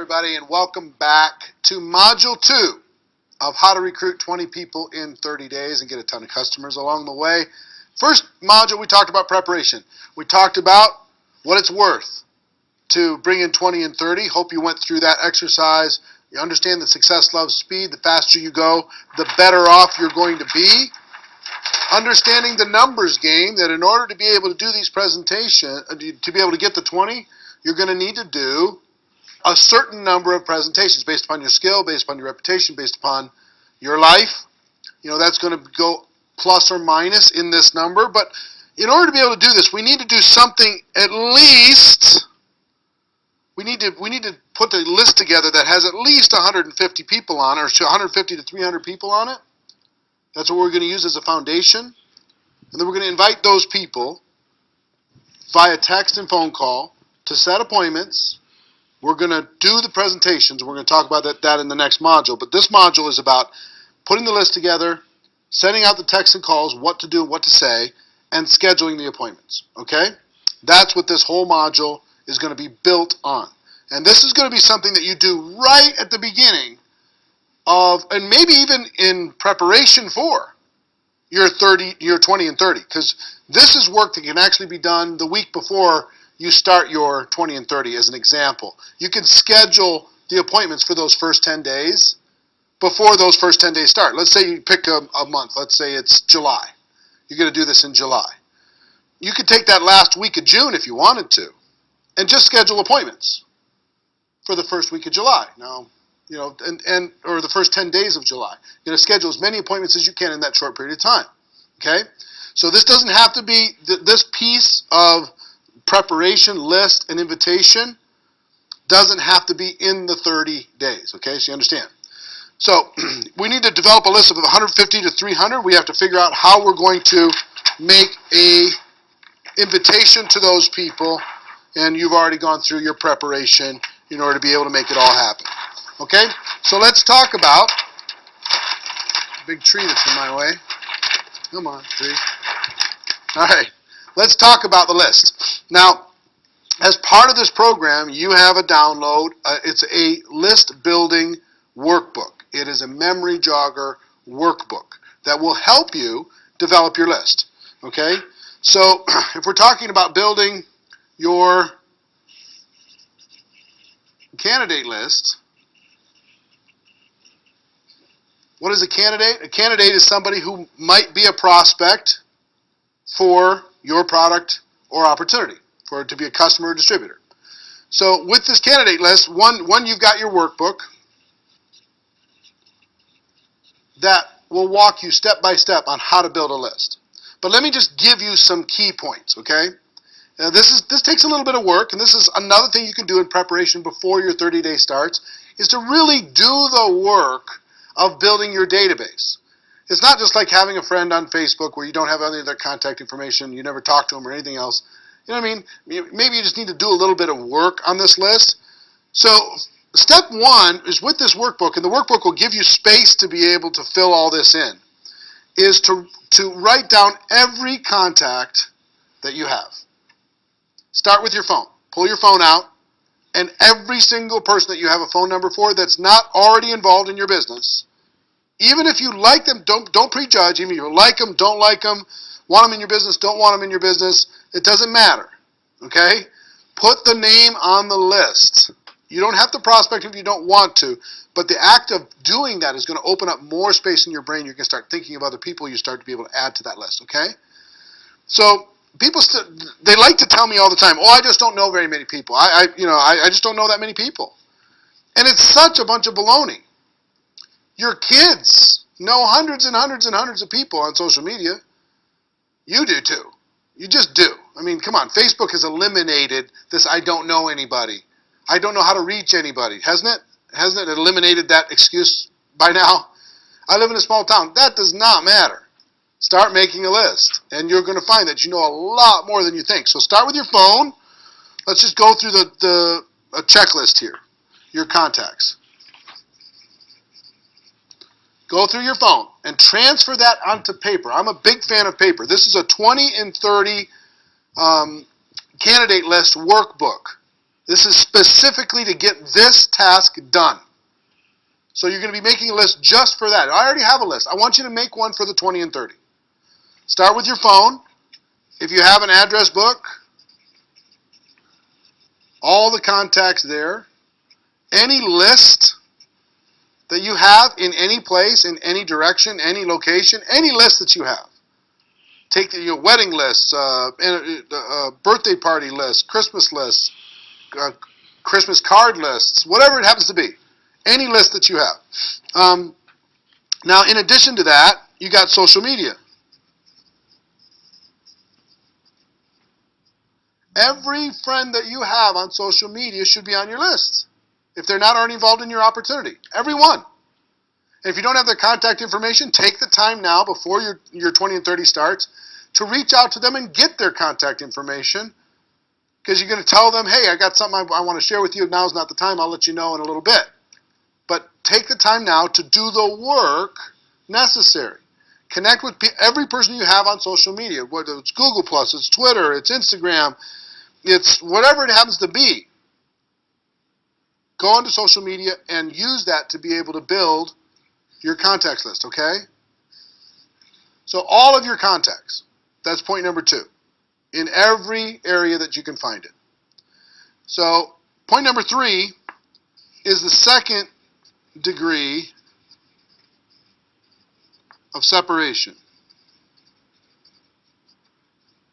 everybody, and welcome back to Module 2 of How to Recruit 20 People in 30 Days and Get a Ton of Customers along the way. First module, we talked about preparation. We talked about what it's worth to bring in 20 and 30. Hope you went through that exercise. You understand that success loves speed. The faster you go, the better off you're going to be. Understanding the numbers game, that in order to be able to do these presentations, to be able to get the 20, you're going to need to do a certain number of presentations based upon your skill, based upon your reputation, based upon your life. You know, that's going to go plus or minus in this number. But in order to be able to do this, we need to do something at least. We need to put the list together that has at least 150 people on it, or 150 to 300 people on it. That's what we're going to use as a foundation. And then we're going to invite those people via text and phone call to set appointments. We're going to do the presentations. We're going to talk about that in the next module. But this module is about putting the list together, sending out the texts and calls, what to do, what to say, and scheduling the appointments. Okay? That's what this whole module is going to be built on. And this is going to be something that you do right at the beginning of, and maybe even in preparation for your 20 and 30, because this is work that can actually be done the week before you start your 20 and 30 as an example. You can schedule the appointments for those first 10 days before those first 10 days start. Let's say you pick a month. Let's say it's July. You're going to do this in July. You could take that last week of June if you wanted to and just schedule appointments for the first week of July. Now, you know, or the first 10 days of July. You're going to schedule as many appointments as you can in that short period of time. Okay? So this doesn't have to be, this piece of preparation, list, and invitation doesn't have to be in the 30 days. Okay? So you understand. So we need to develop a list of 150 to 300. We have to figure out how we're going to make a invitation to those people, and you've already gone through your preparation in order to be able to make it all happen. Okay, so let's talk about the big tree that's in my way. Come on, tree. All right, let's talk about the list. Now, as part of this program, you have a download. It's a list building workbook. It is a memory jogger workbook that will help you develop your list. Okay, so if we're talking about building your candidate list, what is a candidate? A candidate is somebody who might be a prospect for your product or opportunity, for it to be a customer or distributor. So with this candidate list, one you've got your workbook that will walk you step by step on how to build a list. But let me just give you some key points, okay? Now this takes a little bit of work, and this is another thing you can do in preparation before your 30-day starts, is to really do the work of building your database. It's not just like having a friend on Facebook where you don't have any of their contact information, you never talk to them or anything else. You know what I mean? Maybe you just need to do a little bit of work on this list. So step one is with this workbook, and the workbook will give you space to be able to fill all this in, is to write down every contact that you have. Start with your phone. Pull your phone out, and every single person that you have a phone number for that's not already involved in your business, even if you like them, don't prejudge. Even if you like them, don't like them, want them in your business, don't want them in your business, it doesn't matter. Okay? Put the name on the list. You don't have to prospect if you don't want to, but the act of doing that is going to open up more space in your brain. You're going to start thinking of other people. You start to be able to add to that list. Okay? So people they like to tell me all the time, "Oh, I just don't know very many people. I just don't know that many people." And it's such a bunch of baloney. Your kids know hundreds and hundreds and hundreds of people on social media. You do too. You just do. I mean, come on. Facebook has eliminated this I don't know anybody. I don't know how to reach anybody. Hasn't it? Hasn't it eliminated that excuse by now? I live in a small town. That does not matter. Start making a list, and you're going to find that you know a lot more than you think. So start with your phone. Let's just go through a checklist here. Your contacts. Go through your phone and transfer that onto paper. I'm a big fan of paper. This is a 20 and 30 candidate list workbook. This is specifically to get this task done. So you're going to be making a list just for that. I already have a list. I want you to make one for the 20 and 30. Start with your phone. If you have an address book, all the contacts there. Any list that you have in any place, in any direction, any location, any list that you have. Take your wedding lists, birthday party lists, Christmas lists, Christmas card lists, whatever it happens to be. Any list that you have. Now, in addition to that, you got social media. Every friend that you have on social media should be on your list. If they're not already involved in your opportunity. Everyone. And if you don't have their contact information, take the time now before your 20 and 30 starts to reach out to them and get their contact information, because you're going to tell them, hey, I got something I want to share with you. Now's not the time. I'll let you know in a little bit. But take the time now to do the work necessary. Connect with every person you have on social media, whether it's Google+, it's Twitter, it's Instagram, it's whatever it happens to be. Go onto social media and use that to be able to build your contacts list, okay? So all of your contacts, that's point number 2, in every area that you can find it. So point number 3 is the second degree of separation.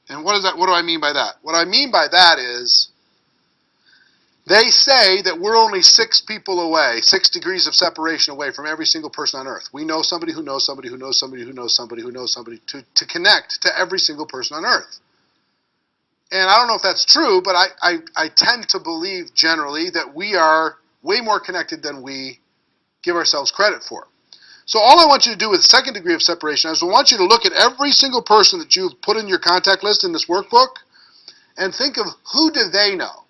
And what is that? What do I mean by that? What I mean by that is they say that we're only 6 people away, 6 degrees of separation away from every single person on earth. We know somebody who knows somebody who knows somebody who knows somebody who knows somebody to connect to every single person on earth. And I don't know if that's true, but I tend to believe generally that we are way more connected than we give ourselves credit for. So all I want you to do with the second degree of separation is I want you to look at every single person that you've put in your contact list in this workbook and think of who do they know.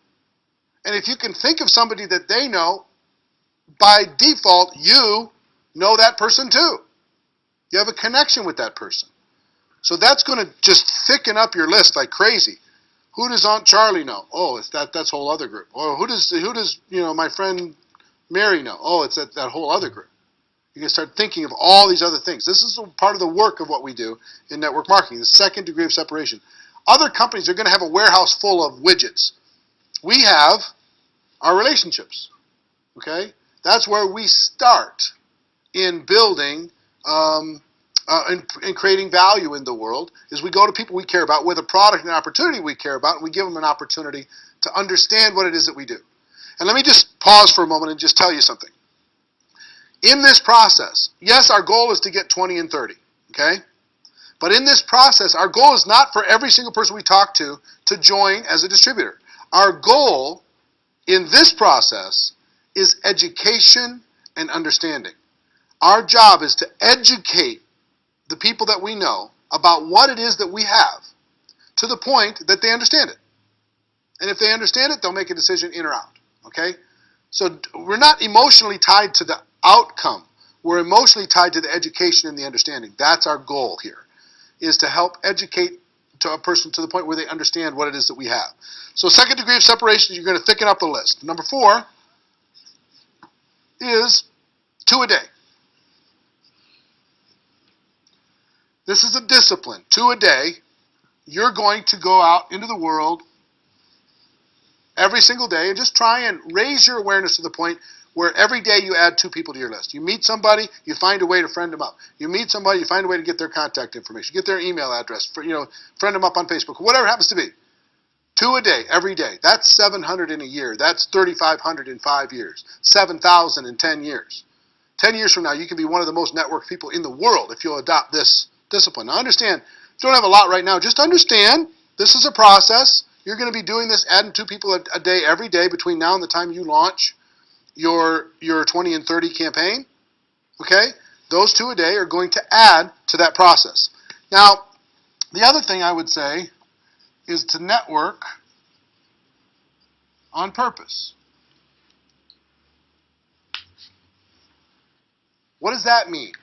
And if you can think of somebody that they know, by default, you know that person too. You have a connection with that person. So that's going to just thicken up your list like crazy. Who does Aunt Charlie know? Oh, it's that's a whole other group. Or who does my friend Mary know? Oh, it's that whole other group. You can start thinking of all these other things. This is part of the work of what we do in network marketing, the second degree of separation. Other companies are going to have a warehouse full of widgets. We have our relationships, okay? That's where we start in building and creating value in the world, is we go to people we care about with a product and opportunity we care about, and we give them an opportunity to understand what it is that we do. And let me just pause for a moment and just tell you something. In this process, yes, our goal is to get 20 and 30, okay? But in this process, our goal is not for every single person we talk to join as a distributor. Our goal in this process is education and understanding. Our job is to educate the people that we know about what it is that we have to the point that they understand it. And if they understand it, they'll make a decision in or out, okay? So we're not emotionally tied to the outcome. We're emotionally tied to the education and the understanding. That's our goal here, is to help educate to a person to the point where they understand what it is that we have. So second degree of separation, you're going to thicken up the list. Number 4 is 2 a day. This is a discipline. 2 a day. You're going to go out into the world every single day and just try and raise your awareness to the point where every day you add 2 people to your list. You meet somebody, you find a way to friend them up. You meet somebody, you find a way to get their contact information, get their email address, friend them up on Facebook, whatever it happens to be. 2 a day, every day. That's 700 in a year. That's 3,500 in 5 years. 7,000 in 10 years. 10 years from now, you can be one of the most networked people in the world if you'll adopt this discipline. Now understand, if you don't have a lot right now, just understand this is a process. You're going to be doing this, adding 2 people a day every day between now and the time you launch your 20 and 30 campaign. Okay? Those 2 a day are going to add to that process. Now, the other thing I would say is to network on purpose. What does that mean?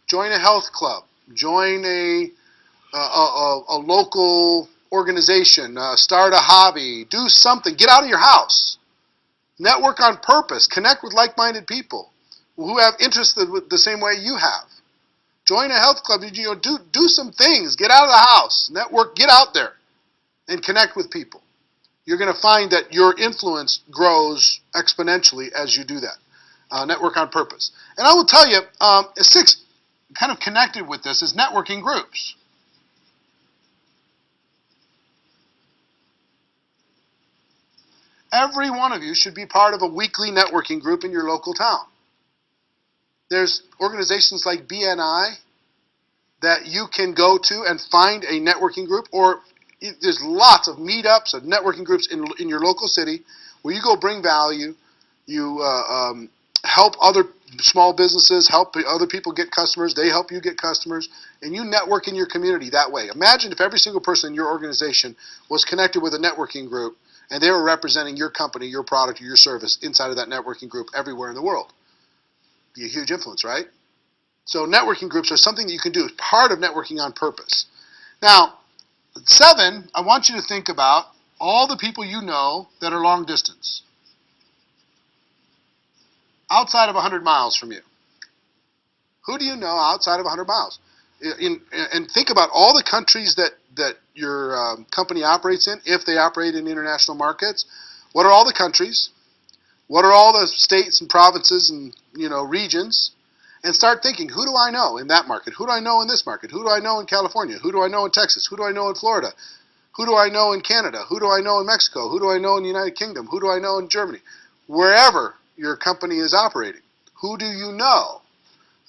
Join a health club. Join a local organization, start a hobby, do something, get out of your house. Network on purpose, connect with like-minded people who have interests the same way you have. Join a health club, do some things, get out of the house, network, get out there and connect with people. You're going to find that your influence grows exponentially as you do that. Network on purpose. And I will tell you, six, kind of connected with this, is networking groups. Every one of you should be part of a weekly networking group in your local town. There's organizations like BNI that you can go to and find a networking group, or there's lots of meetups of networking groups in your local city where you go bring value, you help other small businesses, help other people get customers, they help you get customers, and you network in your community that way. Imagine if every single person in your organization was connected with a networking group and they were representing your company, your product, or your service inside of that networking group everywhere in the world. Be a huge influence, right? So networking groups are something that you can do as part of networking on purpose. Now, 7, I want you to think about all the people you know that are long distance, outside of 100 miles from you. Who do you know outside of 100 miles? And think about all the countries that your company operates in, if they operate in international markets. What are all the countries? What are all the states and provinces and regions? And start thinking, who do I know in that market? Who do I know in this market? Who do I know in California? Who do I know in Texas? Who do I know in Florida? Who do I know in Canada? Who do I know in Mexico? Who do I know in the United Kingdom? Who do I know in Germany? Wherever your company is operating, who do you know?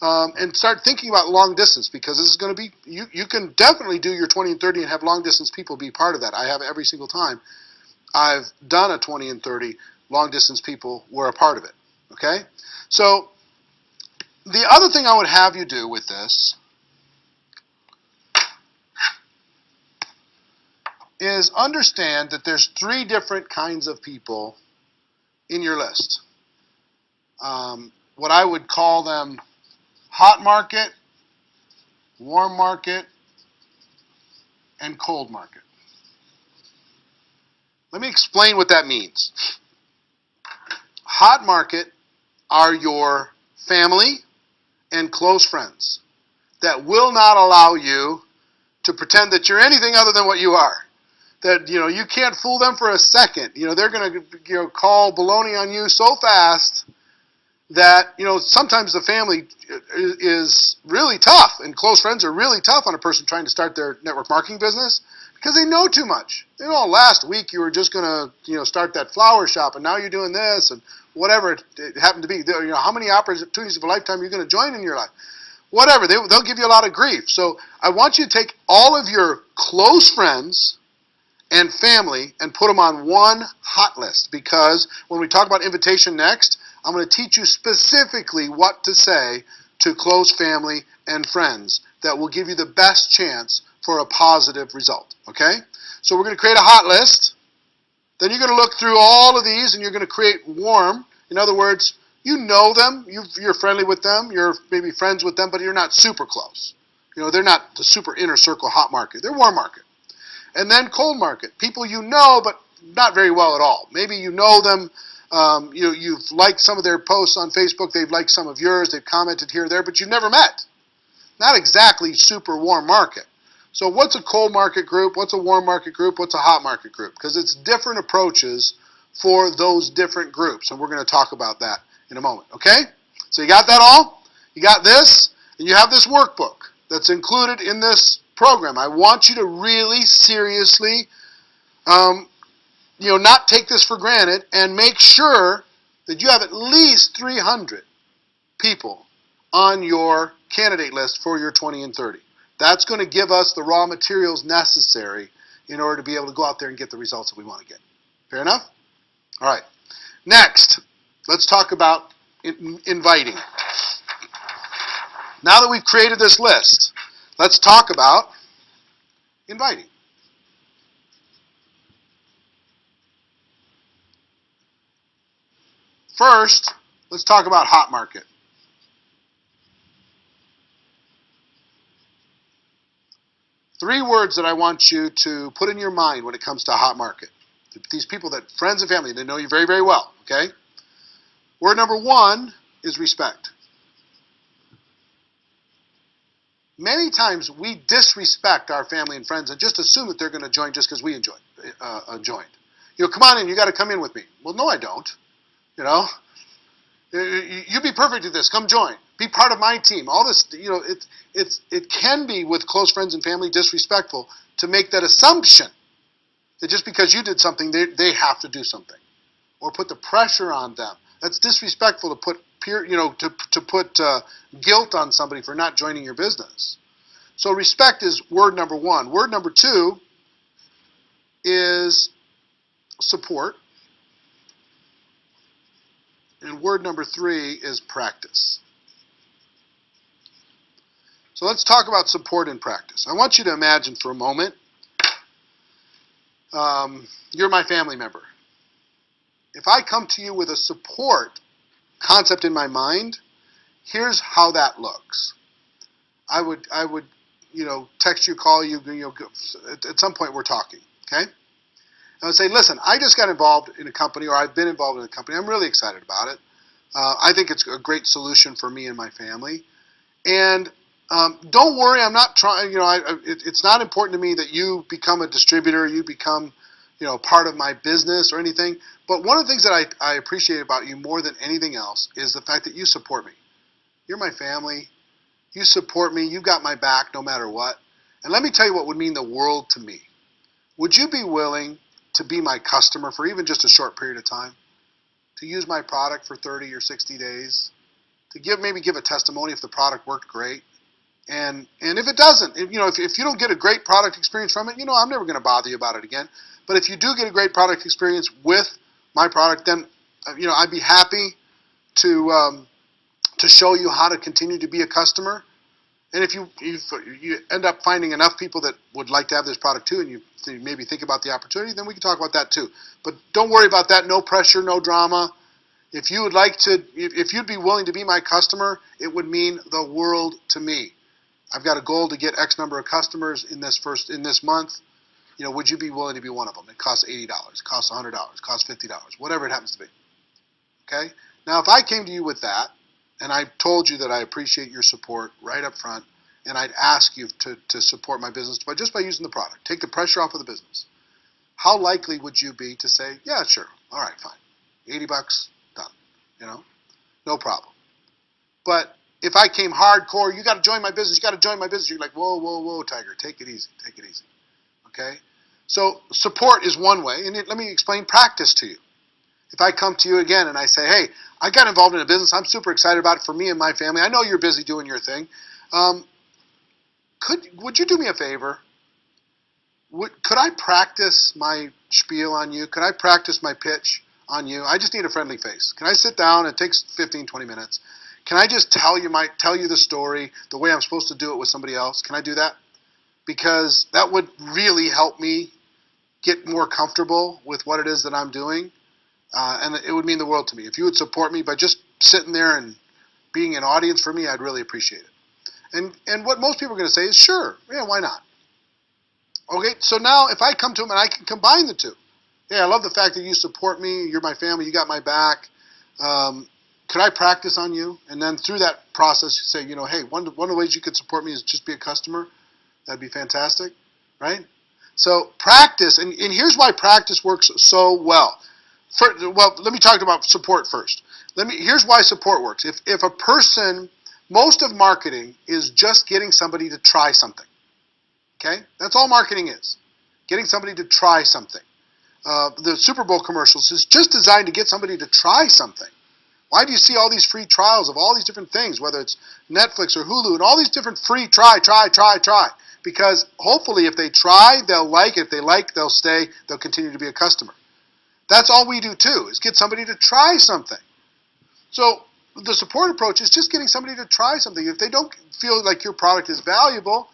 And start thinking about long distance, because this is going to be, you can definitely do your 20 and 30 and have long distance people be part of that. I have every single time I've done a 20 and 30, long distance people were a part of it. Okay? So the other thing I would have you do with this is understand that there's 3 different kinds of people in your list. What I would call them: hot market, warm market, and cold market. Let me explain what that means. Hot market are your family and close friends that will not allow you to pretend that you're anything other than what you are. That you can't fool them for a second. They're going to call baloney on you so fast that sometimes the family is really tough, and close friends are really tough on a person trying to start their network marketing business because they know too much. Last week you were just going to start that flower shop, and now you're doing this and whatever it happened to be. How many opportunities of a lifetime are you going to join in your life? Whatever, they'll give you a lot of grief. So I want you to take all of your close friends and family and put them on one hot list, because when we talk about invitation next, I'm going to teach you specifically what to say to close family and friends that will give you the best chance for a positive result. Okay? So we're going to create a hot list. Then you're going to look through all of these and you're going to create warm. In other words, you know them, you're friendly with them, you're maybe friends with them, but you're not super close. They're not the super inner circle hot market. They're warm market. And then cold market, people you know, but not very well at all. Maybe you know them, you've liked some of their posts on Facebook, they've liked some of yours, they've commented here or there, but you've never met. Not exactly super warm market. So what's a cold market group? What's a warm market group? What's a hot market group? Because it's different approaches for those different groups, and we're going to talk about that in a moment. Okay? So you got that all? You got this? And you have this workbook that's included in this program. I want you to really seriously, not take this for granted, and make sure that you have at least 300 people on your candidate list for your 20 and 30. That's going to give us the raw materials necessary in order to be able to go out there and get the results that we want to get. Fair enough? All right. Next, let's talk about inviting. Now that we've created this list, let's talk about inviting. First, let's talk about hot market. 3 words that I want you to put in your mind when it comes to a hot market. These people that, friends and family, they know you very, very well, okay? Word number 1 is respect. Many times we disrespect our family and friends and just assume that they're going to join just because we joined. Come on in, you got to come in with me. Well, no, I don't. You be perfect at this. Come join. Be part of my team. All this, it can be with close friends and family disrespectful to make that assumption that just because you did something, they have to do something, or put the pressure on them. That's disrespectful to put guilt on somebody for not joining your business. So respect is word number 1. Word number 2 is support. And word number 3 is practice. So let's talk about support and practice. I want you to imagine for a moment, you're my family member. If I come to you with a support concept in my mind, here's how that looks. I would text you, call you, at some point we're talking, okay? I would say, listen, I just got involved in a company, or I've been involved in a company. I'm really excited about it. I think it's a great solution for me and my family. And don't worry, I'm not trying, it's not important to me that you become a distributor, you become, part of my business or anything. But one of the things that I appreciate about you more than anything else is the fact that you support me. You're my family. You support me. You've got my back no matter what. And let me tell you what would mean the world to me. Would you be willing to be my customer for even just a short period of time? To use my product for 30 or 60 days? To maybe give a testimony if the product worked great? And if it doesn't, if you don't get a great product experience from it, I'm never going to bother you about it again. But if you do get a great product experience with my product, then I'd be happy to show you how to continue to be a customer. And if you end up finding enough people that would like to have this product too, and you maybe think about the opportunity, then we can talk about that too. But don't worry about that. No pressure, no drama. If you would like to, if you'd be willing to be my customer, it would mean the world to me. I've got a goal to get X number of customers in this month. Would you be willing to be one of them? It costs $80, it costs $100, it costs $50, whatever it happens to be. Okay? Now, if I came to you with that, and I told you that I appreciate your support right up front, and I'd ask you to support my business just by using the product, take the pressure off of the business, how likely would you be to say, yeah, sure, all right, fine, $80, done, no problem. But if I came hardcore, you got to join my business, you're like, whoa, Tiger, take it easy, okay? So support is one way, and let me explain practice to you. If I come to you again and I say, hey, I got involved in a business, I'm super excited about it for me and my family, I know you're busy doing your thing, would you do me a favor? Could I practice my spiel on you? Could I practice my pitch on you? I just need a friendly face. Can I sit down? It takes 15, 20 minutes. Can I just tell you the story the way I'm supposed to do it with somebody else? Can I do that? Because that would really help me get more comfortable with what it is that I'm doing. And it would mean the world to me. If you would support me by just sitting there and being an audience for me, I'd really appreciate it. And what most people are going to say is, sure, yeah, why not? Okay, so now if I come to them and I can combine the two. Yeah, I love the fact that you support me, you're my family, you got my back. Could I practice on you? And then through that process, you say, hey, one of the ways you could support me is just be a customer. That'd be fantastic, right? So practice, and here's why practice works so well. Let me talk about support first. Here's why support works. If a person, most of marketing is just getting somebody to try something. Okay? That's all marketing is. Getting somebody to try something. The Super Bowl commercials is just designed to get somebody to try something. Why do you see all these free trials of all these different things, whether it's Netflix or Hulu, and all these different free try? Because hopefully if they try, they'll like it. If they like, they'll stay. They'll continue to be a customer. That's all we do too, is get somebody to try something. So the support approach is just getting somebody to try something. If they don't feel like your product is valuable,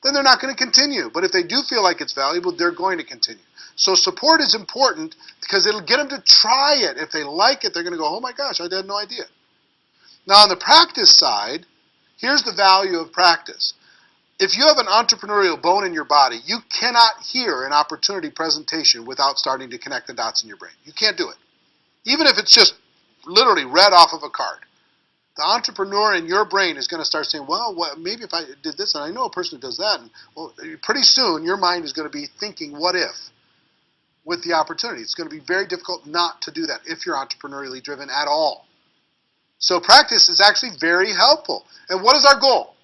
then they're not going to continue. But if they do feel like it's valuable, they're going to continue. So support is important because it'll get them to try it. If they like it, they're going to go, oh my gosh, I had no idea. Now on the practice side, here's the value of practice. if you have an entrepreneurial bone in your body, you cannot hear an opportunity presentation without starting to connect the dots in your brain. You can't do it. Even if it's just literally read off of a card. The entrepreneur in your brain is going to start saying, well, maybe if I did this, and I know a person who does that, and well, pretty soon your mind is going to be thinking, what if, with the opportunity. It's going to be very difficult not to do that if you're entrepreneurially driven at all. So practice is actually very helpful. And what is our goal?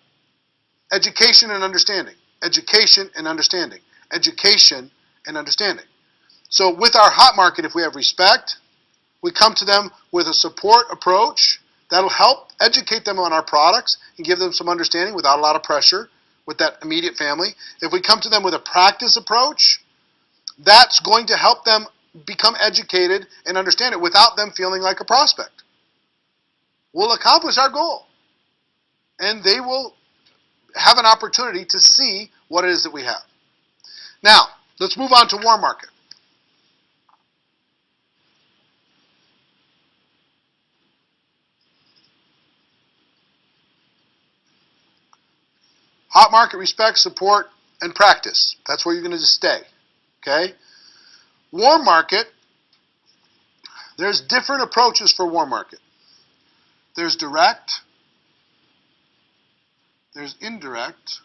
Education and understanding. Education and understanding. Education and understanding. So with our hot market, if we have respect, we come to them with a support approach that'll help educate them on our products and give them some understanding without a lot of pressure with that immediate family. If we come to them with a practice approach, that's going to help them become educated and understand it without them feeling like a prospect. We'll accomplish our goal. And they will have an opportunity to see what it is that we have. Now, let's move on to warm market. Hot market, respect, support, and practice. That's where you're going to just stay. Okay? Warm market, there's different approaches for warm market. There's direct, there's indirect,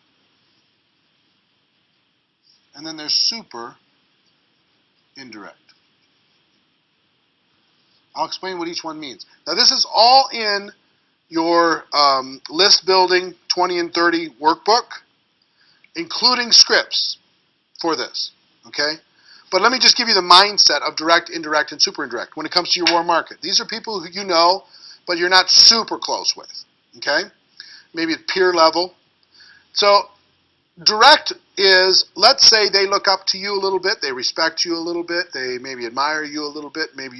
and then there's super indirect. I'll explain what each one means. Now this is all in your list building 20 and 30 workbook, including scripts for this, okay? But let me just give you the mindset of direct, indirect, and super indirect when it comes to your warm market. These are people who you know, but you're not super close with, okay? Maybe at peer level. So direct is, let's say they look up to you a little bit, they respect you a little bit, they maybe admire you a little bit, maybe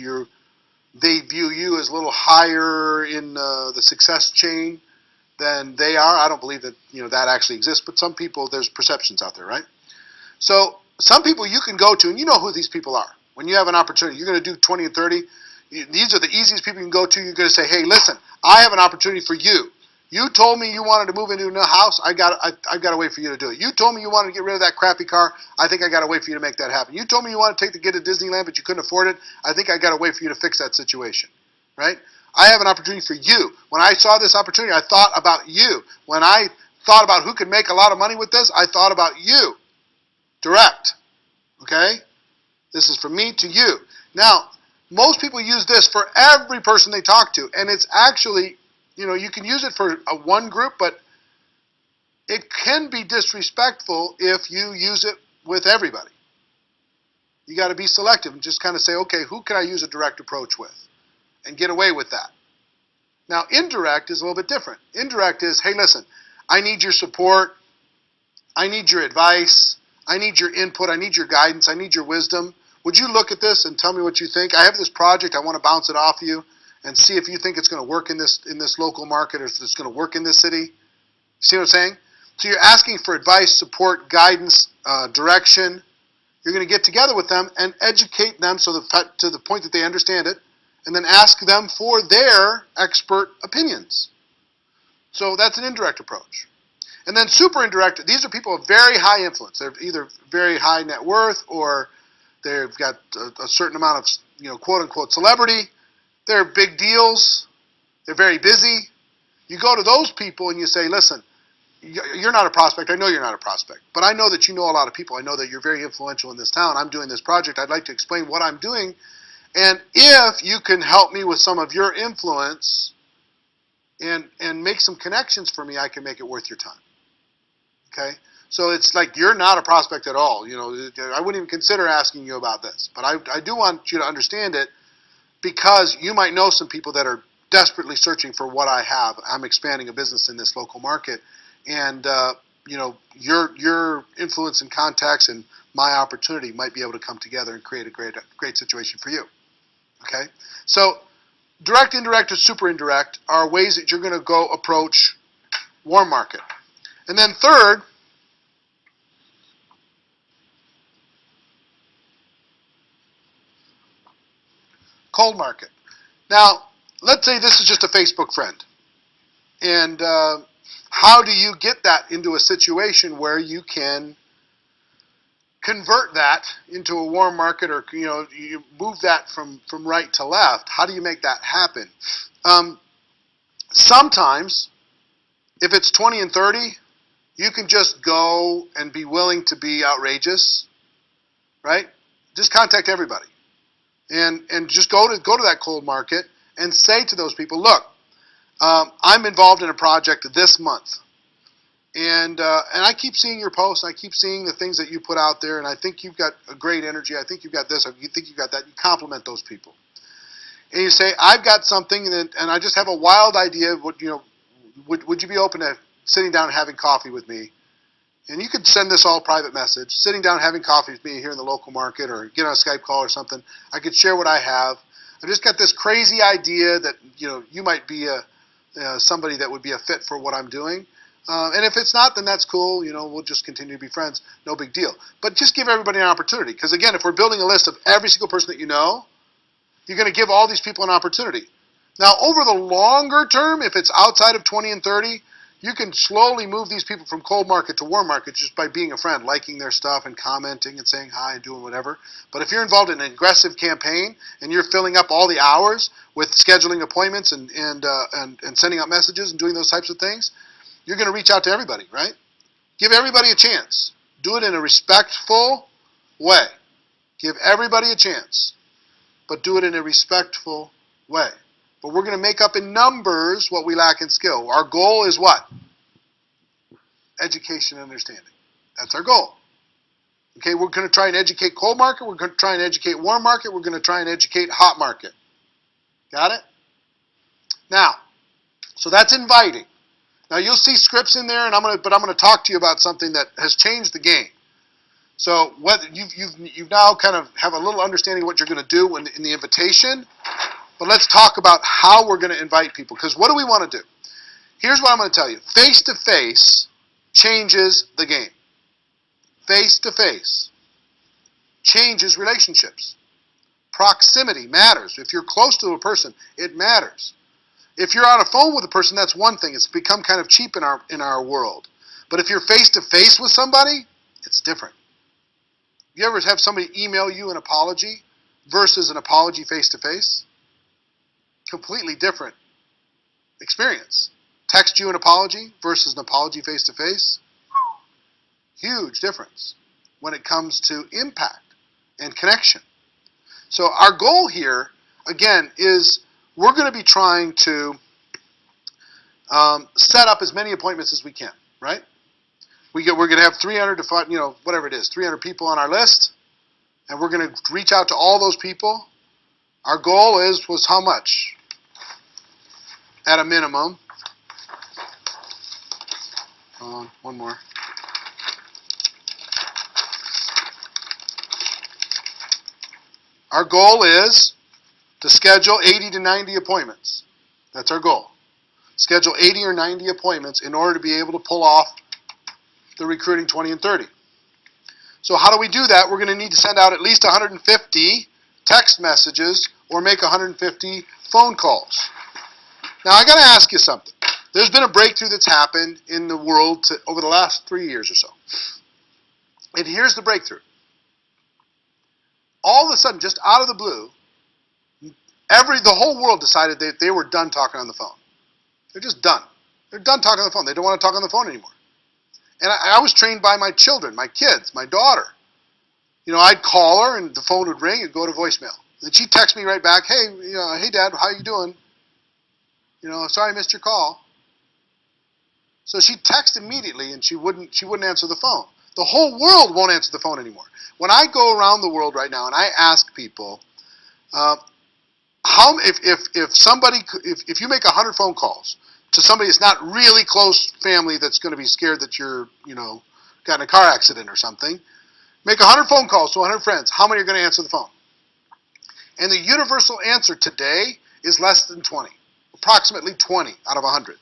they view you as a little higher in the success chain than they are. I don't believe that that actually exists, but some people, there's perceptions out there, right? So some people you can go to, and you know who these people are. When you have an opportunity, you're going to do 20 and 30. These are the easiest people you can go to. You're going to say, hey, listen, I have an opportunity for you. You told me you wanted to move into a new house. I've got to wait for you to do it. You told me you wanted to get rid of that crappy car. I think I got to wait for you to make that happen. You told me you wanted to take the kid to Disneyland, but you couldn't afford it. I think I got to wait for you to fix that situation, right? I have an opportunity for you. When I saw this opportunity, I thought about you. When I thought about who could make a lot of money with this, I thought about you. Direct, okay? This is from me to you. Now, most people use this for every person they talk to, and it's actually, you can use it for one group, but it can be disrespectful if you use it with everybody. You got to be selective and just kind of say, okay, who can I use a direct approach with and get away with that? Now, indirect is a little bit different. Indirect is, hey, listen, I need your support. I need your advice. I need your input. I need your guidance. I need your wisdom. Would you look at this and tell me what you think? I have this project. I want to bounce it off you and see if you think it's going to work in this local market or if it's going to work in this city. See what I'm saying? So you're asking for advice, support, guidance, direction. You're going to get together with them and educate them to the point that they understand it, and then ask them for their expert opinions. So that's an indirect approach. And then super indirect, these are people of very high influence. They're either very high net worth or they've got a certain amount of, quote-unquote celebrity. They're big deals. They're very busy. You go to those people and you say, listen, you're not a prospect. I know you're not a prospect. But I know that you know a lot of people. I know that you're very influential in this town. I'm doing this project. I'd like to explain what I'm doing. And if you can help me with some of your influence and make some connections for me, I can make it worth your time. Okay? So it's like you're not a prospect at all. I wouldn't even consider asking you about this. But I do want you to understand it because you might know some people that are desperately searching for what I have. I'm expanding a business in this local market. And, your influence and contacts and my opportunity might be able to come together and create a great situation for you. Okay? So direct, indirect, or super indirect are ways that you're going to go approach warm market. And then third, cold market. Now, let's say this is just a Facebook friend. And how do you get that into a situation where you can convert that into a warm market, or you move that from right to left? How do you make that happen? Sometimes, if it's 20 and 30, you can just go and be willing to be outrageous, right? Just contact everybody, and just go to that cold market and say to those people, look, I'm involved in a project this month. And I keep seeing your posts, and I keep seeing the things that you put out there, and I think you've got a great energy. I think you've got this. I think you've got that. You compliment those people, and you say, "I've got something, and I just have a wild idea. Would you be open to sitting down and having coffee with me?" And you could send this all private message, sitting down and having coffee with me here in the local market, or get on a Skype call or something. I could share what I have. I just got this crazy idea that you might be somebody that would be a fit for what I'm doing. And if it's not, then that's cool. We'll just continue to be friends. No big deal. But just give everybody an opportunity. Because again, if we're building a list of every single person that you know, you're going to give all these people an opportunity. Now, over the longer term, if it's outside of 20 and 30, you can slowly move these people from cold market to warm market just by being a friend, liking their stuff and commenting and saying hi and doing whatever. But if you're involved in an aggressive campaign and you're filling up all the hours with scheduling appointments and sending out messages and doing those types of things, you're going to reach out to everybody, right? Give everybody a chance. Do it in a respectful way. Give everybody a chance, but do it in a respectful way. But we're going to make up in numbers what we lack in skill. Our goal is what? Education and understanding. That's our goal. Okay, we're going to try and educate cold market. We're going to try and educate warm market. We're going to try and educate hot market. Got it? Now, so that's inviting. Now you'll see scripts in there, but I'm going to talk to you about something that has changed the game. So whether you've now kind of have a little understanding of what you're going to do in the invitation, but let's talk about how we're going to invite people. Because what do we want to do? Here's what I'm going to tell you. Face-to-face changes the game. Face-to-face changes relationships. Proximity matters. If you're close to a person, it matters. If you're on a phone with a person, that's one thing. It's become kind of cheap in our world. But if you're face-to-face with somebody, it's different. You ever have somebody email you an apology versus an apology face-to-face? Completely different experience. Text you an apology versus an apology face-to-face? Huge difference when it comes to impact and connection. So our goal here, again, is we're going to be trying to set up as many appointments as we can, right? We're going to have 300 to 5, whatever it is, 300 people on our list, and we're going to reach out to all those people. Our goal was how much? At a minimum. One more. Our goal is to schedule 80 to 90 appointments. That's our goal. Schedule 80 or 90 appointments in order to be able to pull off the recruiting 20 and 30. So how do we do that? We're going to need to send out at least 150 text messages or make 150 phone calls. Now I got to ask you something. There's been a breakthrough that's happened in the world over the last 3 years or so. And here's the breakthrough. All of a sudden, just out of the blue, the whole world decided that they were done talking on the phone. They're just done. They're done talking on the phone. They don't want to talk on the phone anymore. And I was trained by my children, my kids, my daughter. I'd call her and the phone would ring and go to voicemail. And she'd text me right back, hey, hey Dad, how you doing? Sorry I missed your call. So she'd text immediately and she wouldn't answer the phone. The whole world won't answer the phone anymore. When I go around the world right now and I ask people, if you make 100 phone calls to somebody that's not really close family that's going to be scared that you're, got in a car accident or something, make 100 phone calls to 100 friends. How many are going to answer the phone? And the universal answer today is less than 20, approximately 20 out of 100.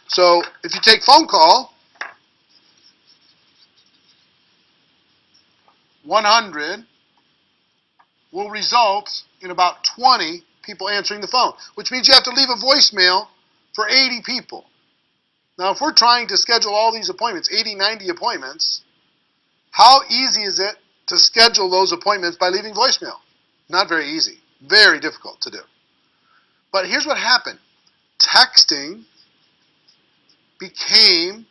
So if you take phone call, 100 will result in about 20 people answering the phone, which means you have to leave a voicemail for 80 people. Now, if we're trying to schedule all these appointments, 80, 90 appointments, how easy is it to schedule those appointments by leaving voicemail? Not very easy. Very difficult to do. But here's what happened. Texting became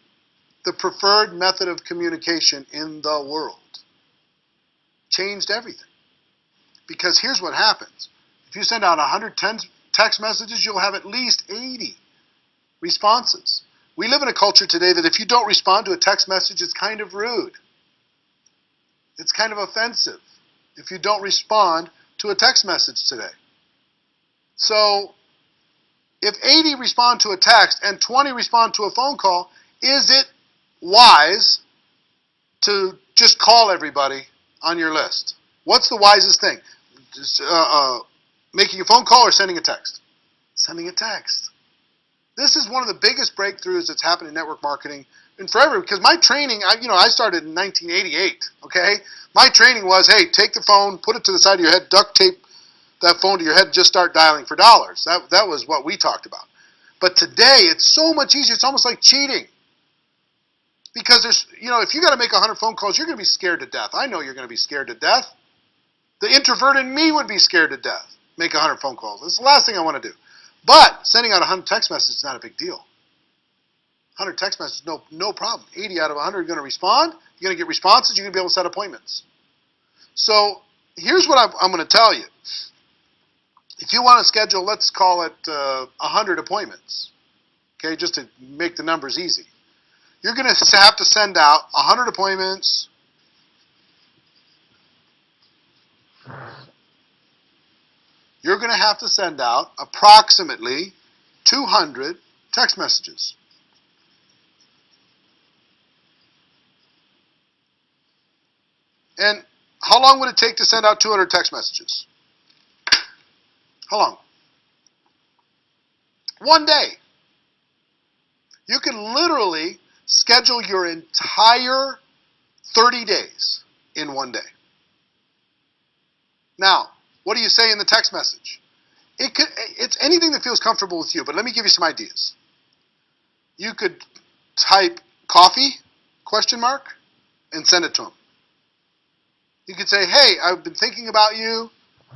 the preferred method of communication in the world. Changed everything. Because here's what happens. If you send out 110 text messages, you'll have at least 80 responses. We live in a culture today that if you don't respond to a text message, it's kind of rude. It's kind of offensive if you don't respond to a text message today. So if 80 respond to a text and 20 respond to a phone call, is it wise to just call everybody on your list? What's the wisest thing? Just, making a phone call or sending a text? Sending a text. This is one of the biggest breakthroughs that's happened in network marketing in forever, because my training, I started in 1988, okay? My training was, hey, take the phone, put it to the side of your head, duct tape that phone to your head, and just start dialing for dollars. That was what we talked about. But today, it's so much easier. It's almost like cheating. Because there's, if you got to make 100 phone calls, you're going to be scared to death. I know you're going to be scared to death. The introvert in me would be scared to death. Make 100 phone calls. That's the last thing I want to do. But sending out 100 text messages is not a big deal. 100 text messages, no problem. 80 out of 100 are going to respond. You're going to get responses. You're going to be able to set appointments. So here's what I'm going to tell you. If you want to schedule, let's call it 100 appointments, okay, just to make the numbers easy. You're going to have to send out 100 appointments. You're going to have to send out approximately 200 text messages. And how long would it take to send out 200 text messages? How long? One day. You can literally schedule your entire 30 days in one day. Now, what do you say in the text message? It's anything that feels comfortable with you, but let me give you some ideas. You could type coffee, ? And send it to them. You could say, hey, I've been thinking about you,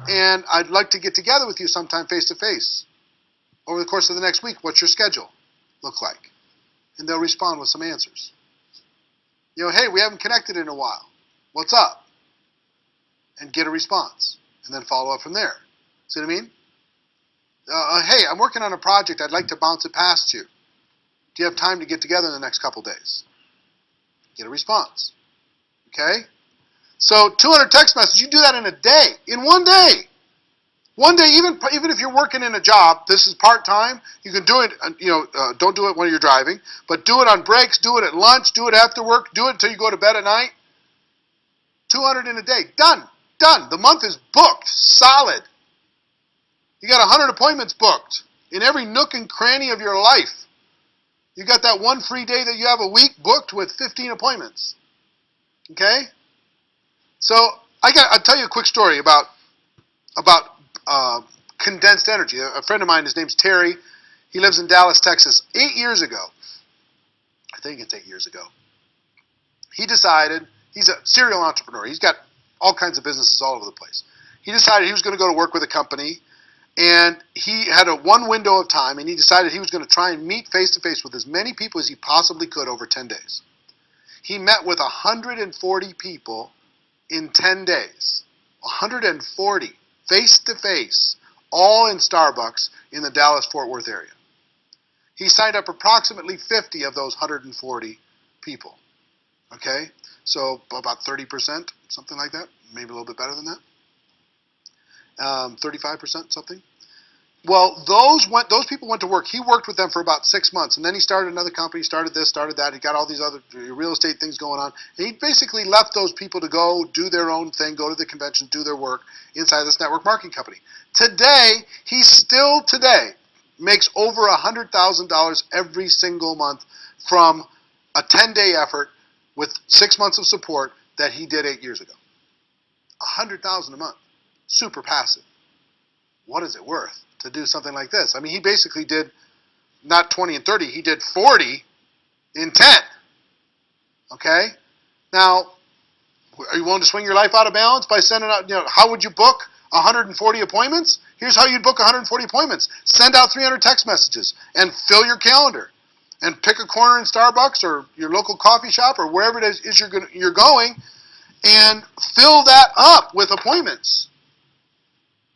and I'd like to get together with you sometime face-to-face. Over the course of the next week, what's your schedule look like? And they'll respond with some answers. Hey, we haven't connected in a while. What's up? And get a response. And then follow up from there. See what I mean? Hey, I'm working on a project. I'd like to bounce it past you. Do you have time to get together in the next couple days? Get a response. Okay? So 200 text messages, you do that in a day. In one day. One day, even if you're working in a job, this is part-time, you can do it, don't do it when you're driving, but do it on breaks, do it at lunch, do it after work, do it until you go to bed at night. 200 in a day. Done. Done. The month is booked. Solid. You got 100 appointments booked in every nook and cranny of your life. You got that one free day that you have a week booked with 15 appointments. Okay? So I'll tell you a quick story about condensed energy. A friend of mine, his name's Terry. He lives in Dallas, Texas. 8 years ago, I think it's 8 years ago, he decided, he's a serial entrepreneur. He's got all kinds of businesses all over the place. He decided he was going to go to work with a company, and he had one window of time, and he decided he was going to try and meet face-to-face with as many people as he possibly could over 10 days. He met with 140 people in 10 days. 140 face-to-face, all in Starbucks in the Dallas-Fort Worth area. He signed up approximately 50 of those 140 people. Okay? So about 30%, something like that. Maybe a little bit better than that. 35%, something. Well, those people went to work. He worked with them for about 6 months, and then he started another company, started this, started that. He got all these other real estate things going on. And he basically left those people to go do their own thing, go to the convention, do their work inside this network marketing company. Today, he still today makes over $100,000 every single month from a 10-day effort with 6 months of support that he did 8 years ago. $100,000 a month. Super passive. What is it worth to do something like this? I mean, he basically did not 20 and 30, he did 40 in 10. Okay? Now, are you willing to swing your life out of balance by sending out, how would you book 140 appointments? Here's how you'd book 140 appointments. Send out 300 text messages and fill your calendar. And pick a corner in Starbucks or your local coffee shop or wherever it is you're going, and fill that up with appointments.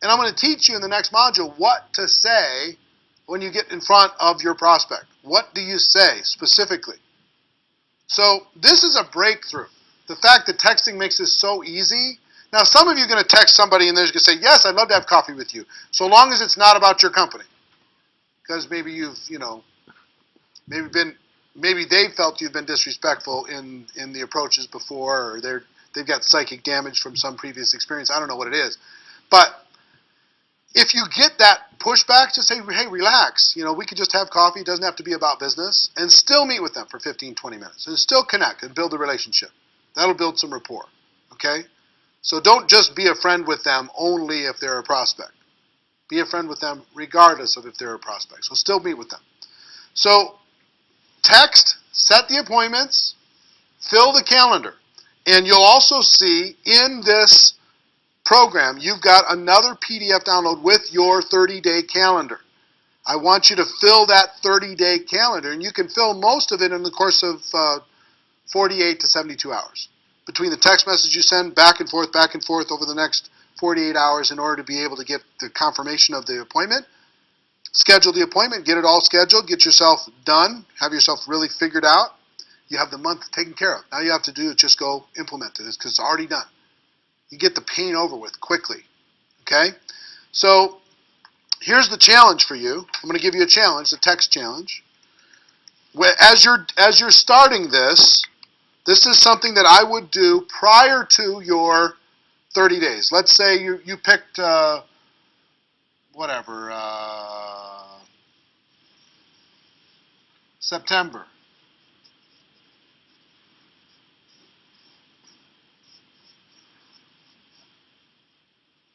And I'm going to teach you in the next module what to say when you get in front of your prospect. What do you say specifically? So this is a breakthrough. The fact that texting makes this so easy. Now, some of you are going to text somebody and they're going to say, yes, I'd love to have coffee with you, so long as it's not about your company. Because maybe you've, maybe they felt you've been disrespectful in the approaches before, or they've got psychic damage from some previous experience. I don't know what it is. But if you get that pushback, just say, hey, relax. We could just have coffee. It doesn't have to be about business. And still meet with them for 15, 20 minutes. And still connect and build a relationship. That'll build some rapport. Okay? So don't just be a friend with them only if they're a prospect. Be a friend with them regardless of if they're a prospect. So still meet with them. So text, set the appointments, fill the calendar. And you'll also see in this program, you've got another PDF download with your 30-day calendar. I want you to fill that 30-day calendar, and you can fill most of it in the course of 48 to 72 hours. Between the text message you send back and forth over the next 48 hours in order to be able to get the confirmation of the appointment. Schedule the appointment, get it all scheduled, get yourself done, have yourself really figured out. You have the month taken care of. Now you have to do is just go implement it because it's already done. You get the pain over with quickly. Okay? So here's the challenge for you. I'm going to give you a challenge, the text challenge. As you're starting this is something that I would do prior to your 30 days. Let's say you picked September.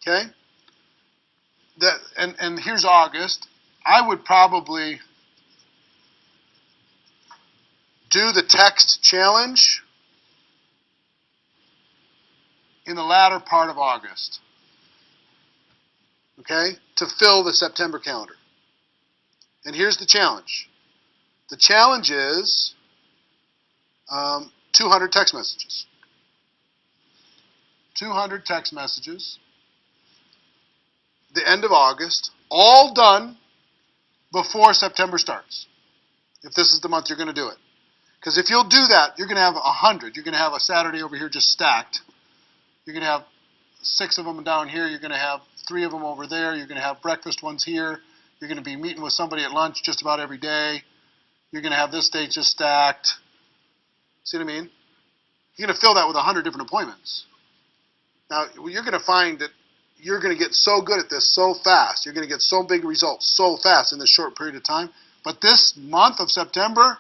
Okay? And here's August. I would probably do the text challenge in the latter part of August. Okay? To fill the September calendar. And here's the challenge. The challenge is 200 text messages. 200 text messages. The end of August, all done before September starts. If this is the month you're going to do it. Because if you'll do that, you're going to have 100. You're going to have a Saturday over here just stacked. You're going to have 6 of them down here. You're going to have 3 of them over there. You're going to have breakfast ones here. You're going to be meeting with somebody at lunch just about every day. You're going to have this date just stacked. See what I mean? You're going to fill that with 100 different appointments. Now, you're going to find that you're going to get so good at this so fast. You're going to get so big results so fast in this short period of time. But this month of September,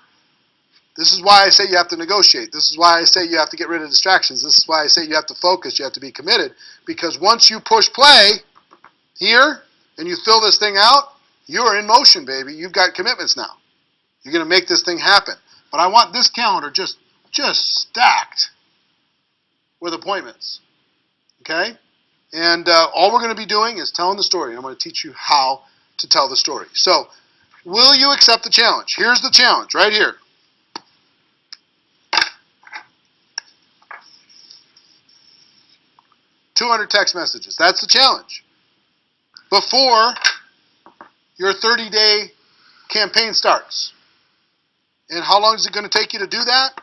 this is why I say you have to negotiate. This is why I say you have to get rid of distractions. This is why I say you have to focus. You have to be committed. Because once you push play here and you fill this thing out, you are in motion, baby. You've got commitments now. You're going to make this thing happen. But I want this calendar just stacked with appointments. Okay? And all we're going to be doing is telling the story. I'm going to teach you how to tell the story. So, will you accept the challenge? Here's the challenge right here. $200 text messages. That's the challenge. Before your 30-day campaign starts. And how long is it going to take you to do that?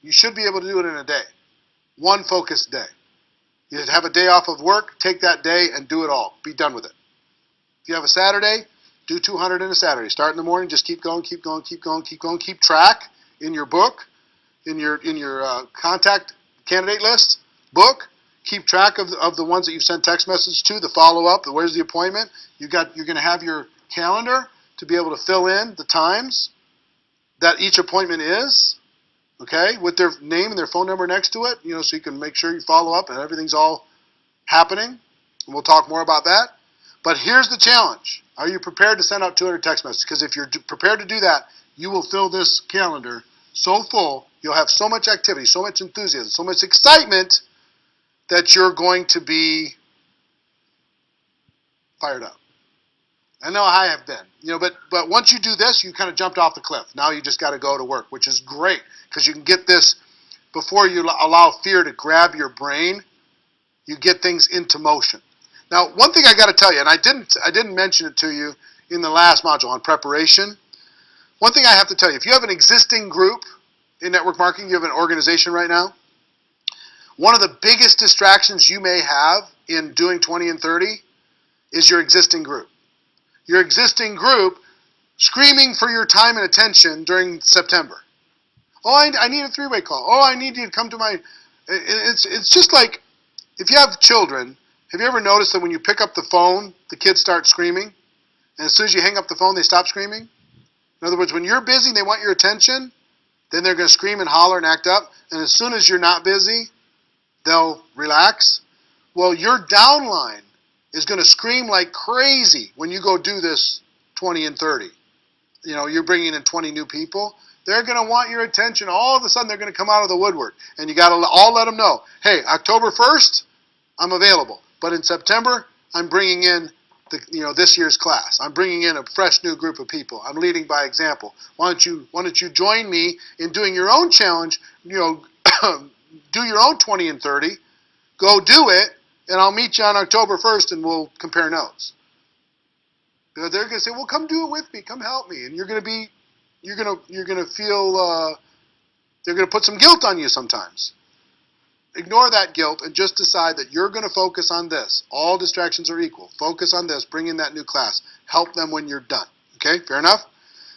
You should be able to do it in a day. One focused day. You have a day off of work, take that day and do it all. Be done with it. If you have a Saturday, do 200 in a Saturday. Start in the morning, just keep going, keep going, keep going, keep going. Keep track in your book, in your contact candidate list book. Keep track of the ones that you've sent text messages to, the follow-up, the where's the appointment. You're going to have your calendar to be able to fill in the times that each appointment is. Okay, with their name and their phone number next to it, so you can make sure you follow up and everything's all happening. And we'll talk more about that. But here's the challenge. Are you prepared to send out 200 text messages? Because if you're prepared to do that, you will fill this calendar so full, you'll have so much activity, so much enthusiasm, so much excitement that you're going to be fired up. I know I have been, but once you do this, you kind of jumped off the cliff. Now you just got to go to work, which is great because you can get this before you allow fear to grab your brain. You get things into motion. Now, one thing I got to tell you, and I didn't mention it to you in the last module on preparation. One thing I have to tell you, if you have an existing group in network marketing, you have an organization right now, one of the biggest distractions you may have in doing 20 and 30 is your existing group. Your existing group screaming for your time and attention during September. Oh, I need a three-way call. Oh, I need you to come to my... It's just like, if you have children, have you ever noticed that when you pick up the phone, the kids start screaming? And as soon as you hang up the phone, they stop screaming? In other words, when you're busy and they want your attention, then they're going to scream and holler and act up. And as soon as you're not busy, they'll relax. Well, your downline is going to scream like crazy when you go do this 20 and 30. You're bringing in 20 new people. They're going to want your attention. All of a sudden, they're going to come out of the woodwork. And you got to all let them know, hey, October 1st, I'm available. But in September, I'm bringing in this year's class. I'm bringing in a fresh new group of people. I'm leading by example. Why don't you join me in doing your own challenge? Do your own 20 and 30. Go do it, and I'll meet you on October 1st, and we'll compare notes. They're going to say, well, come do it with me. Come help me. And you're going to feel, they're going to put some guilt on you sometimes. Ignore that guilt and just decide that you're going to focus on this. All distractions are equal. Focus on this. Bring in that new class. Help them when you're done. Okay, fair enough?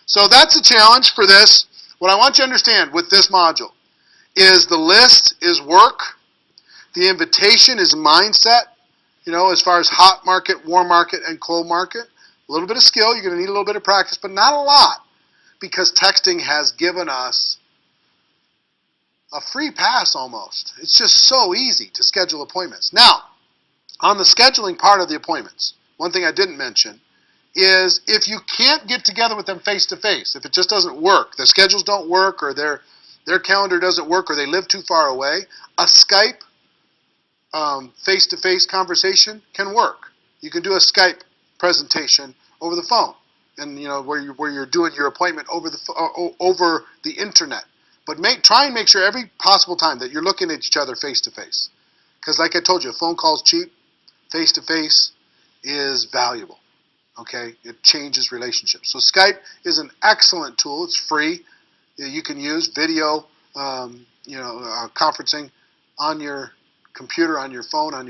So that's the challenge for this. What I want you to understand with this module is the list is work. The invitation is mindset, as far as hot market, warm market, and cold market. A little bit of skill. You're going to need a little bit of practice, but not a lot because texting has given us a free pass almost. It's just so easy to schedule appointments. Now, on the scheduling part of the appointments, one thing I didn't mention is if you can't get together with them face-to-face, if it just doesn't work, their schedules don't work or their calendar doesn't work or they live too far away, a Skype face-to-face conversation can work. You can do a Skype presentation over the phone and where you're doing your appointment over the internet. But try and make sure every possible time that you're looking at each other face-to-face. Because like I told you, a phone call's cheap. Face-to-face is valuable. Okay? It changes relationships. So Skype is an excellent tool. It's free. You can use video, conferencing on your computer, on your phone, on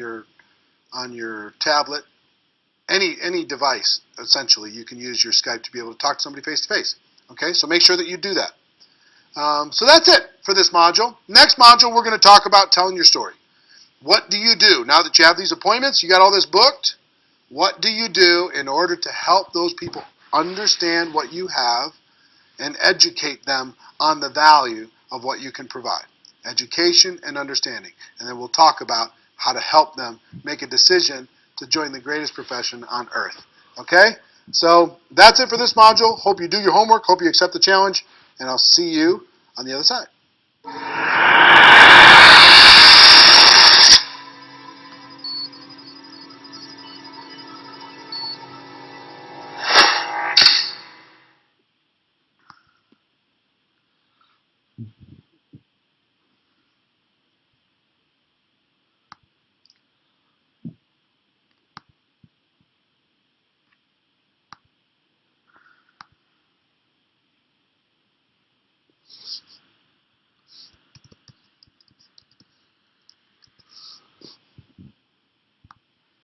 your tablet. Any device, essentially, you can use your Skype to be able to talk to somebody face-to-face. Okay? So make sure that you do that. So that's it for this module. Next module, we're going to talk about telling your story. What do you do? Now that you have these appointments, you got all this booked, what do you do in order to help those people understand what you have and educate them on the value of what you can provide? Education and understanding. And then we'll talk about how to help them make a decision to join the greatest profession on earth. Okay? So that's it for this module. Hope you do your homework. Hope you accept the challenge. And I'll see you on the other side.